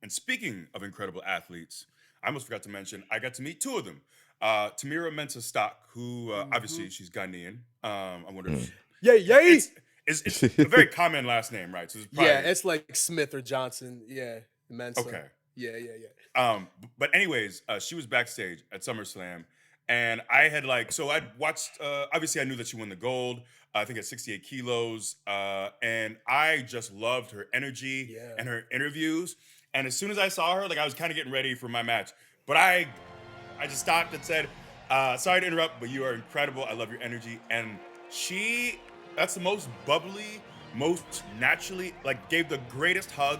And speaking of incredible athletes, I almost forgot to mention I got to meet two of them. Tamira Mensah Stock, who Hmm. obviously she's Ghanaian. I wonder if Mm. Yay, yay. it's a very common last name, right? So it's Yeah, probably it's like Smith or Johnson. Yeah, Mensa. okay. Yeah, yeah, yeah. But anyways, she was backstage at SummerSlam, and I had so I'd watched. Obviously, I knew that she won the gold. I think at 68 kilos, and I just loved her energy Yeah. and her interviews. And as soon as I saw her, I was kind of getting ready for my match, but I just stopped and said, "Sorry to interrupt, but you are incredible. I love your energy." And she, that's the most bubbly, most naturally, gave the greatest hug.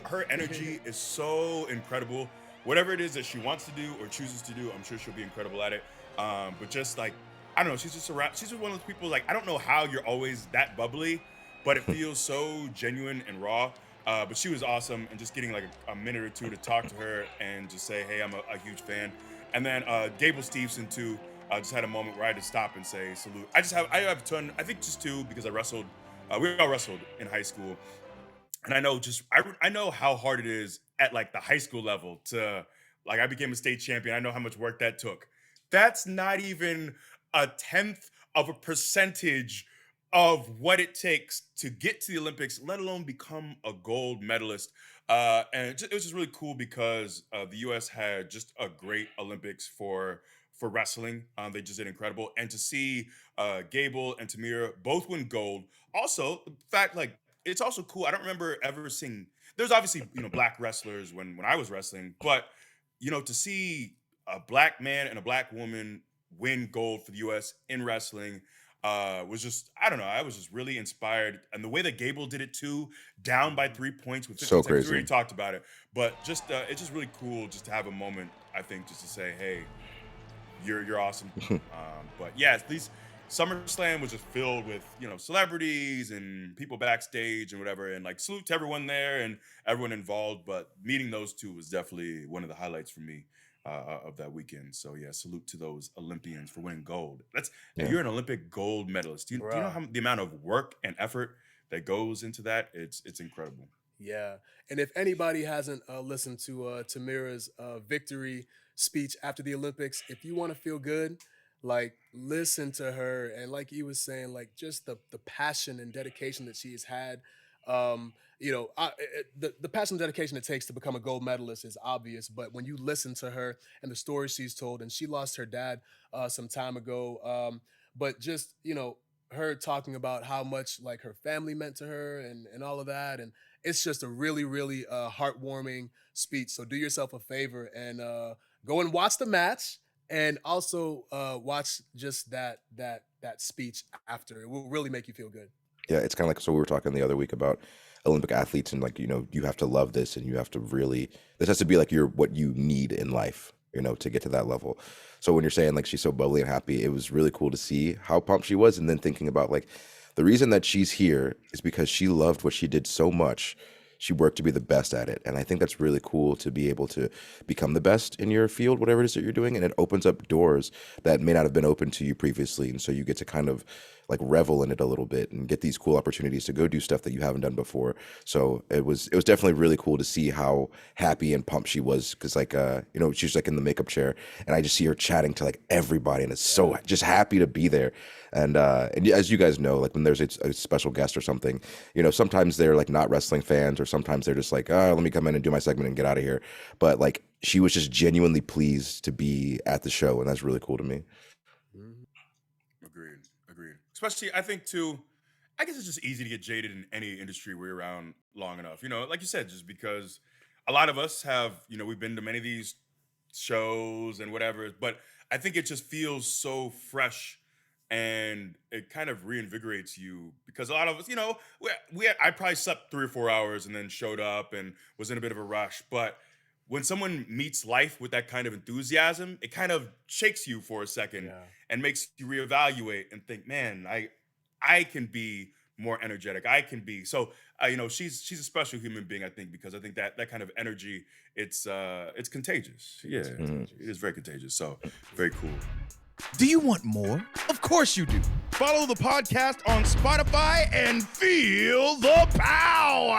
Her energy is so incredible. Whatever it is that she wants to do or chooses to do, I'm sure she'll be incredible at it. But just I don't know, she's just around. She's just one of those people. I don't know how you're always that bubbly, but it feels so genuine and raw. But she was awesome, and just getting a minute or two to talk to her and just say, "Hey, I'm a huge fan." And then Gable Steveson too. Just had a moment where I had to stop and say salute. I have a ton. I think just two because I wrestled. We all wrestled in high school, and I know I know how hard it is at the high school level to I became a state champion. I know how much work that took. That's not even a tenth of a percentage of what it takes to get to the Olympics, let alone become a gold medalist. And it was just really cool because the U.S. had just a great Olympics for wrestling. They just did incredible, and to see Gable and Tamira both win gold. Also, the fact it's also cool. I don't remember ever seeing. There's obviously black wrestlers when I was wrestling, but to see a black man and a black woman win gold for the U.S. in wrestling was just I don't know. I was just really inspired, and the way that Gable did it too, down by Mhm. 3 points with So 15 seconds. We already crazy. talked about it, but just it's just really cool just to have a moment. I think just to say, hey, you're awesome. But yeah, these SummerSlam was just filled with celebrities and people backstage and whatever, and salute to everyone there and everyone involved. But meeting those two was definitely one of the highlights for me of that weekend. So yeah, salute to those Olympians for winning gold. Yeah. You're an Olympic gold medalist. Do you know Bruh. the amount of work and effort that goes into that? It's incredible. Yeah. And if anybody hasn't listened to Tamira's victory speech after the Olympics, if you want to feel good, listen to her. And like you was saying, just the passion and dedication that she has had. The passion and dedication it takes to become a gold medalist is obvious. But when you listen to her and the stories she's told, and she lost her dad some time ago, but just, her talking about how much her family meant to her and all of that. And it's just a really, really heartwarming speech. So do yourself a favor and go and watch the match, and also watch just that speech after. It will really make you feel good. Yeah, it's kind of like, so we were talking the other week about Olympic athletes and you have to love this and you have to really, this has to be what you need in life, to get to that level. So when you're saying she's so bubbly and happy, it was really cool to see how pumped she was. And then thinking about the reason that she's here is because she loved what she did so much. She worked to be the best at it. And I think that's really cool to be able to become the best in your field, whatever it is that you're doing. And it opens up doors that may not have been open to you previously. And so you get to kind of revel in it a little bit and get these cool opportunities to go do stuff that you haven't done before. So it was definitely really cool to see how happy and pumped she was, because she's in the makeup chair and I just see her chatting to everybody, and it's so Yeah. just happy to be there. And as you guys know, when there's a special guest or something, sometimes they're not wrestling fans, or sometimes they're just oh, let me come in and do my segment and get out of here. But she was just genuinely pleased to be at the show, and that's really cool to me. Mhm. Agreed. Agreed. Especially, I think too. I guess it's just easy to get jaded in any industry where you're around long enough. Like you said, just because a lot of us have, we've been to many of these shows and whatever. But I think it just feels so fresh, and it kind of reinvigorates you because a lot of us, I probably slept 3 or 4 hours and then showed up and was in a bit of a rush. But when someone meets life with that kind of enthusiasm, it kind of shakes you for a second Yeah. and makes you reevaluate and think, man, I can be more energetic. I can be so. She's a special human being. I think because I think that kind of energy, it's contagious. She Yeah, is Mhm. it contagious. is very contagious. So very cool. Do you want more? Of course you do. Follow the podcast on Spotify and feel the power.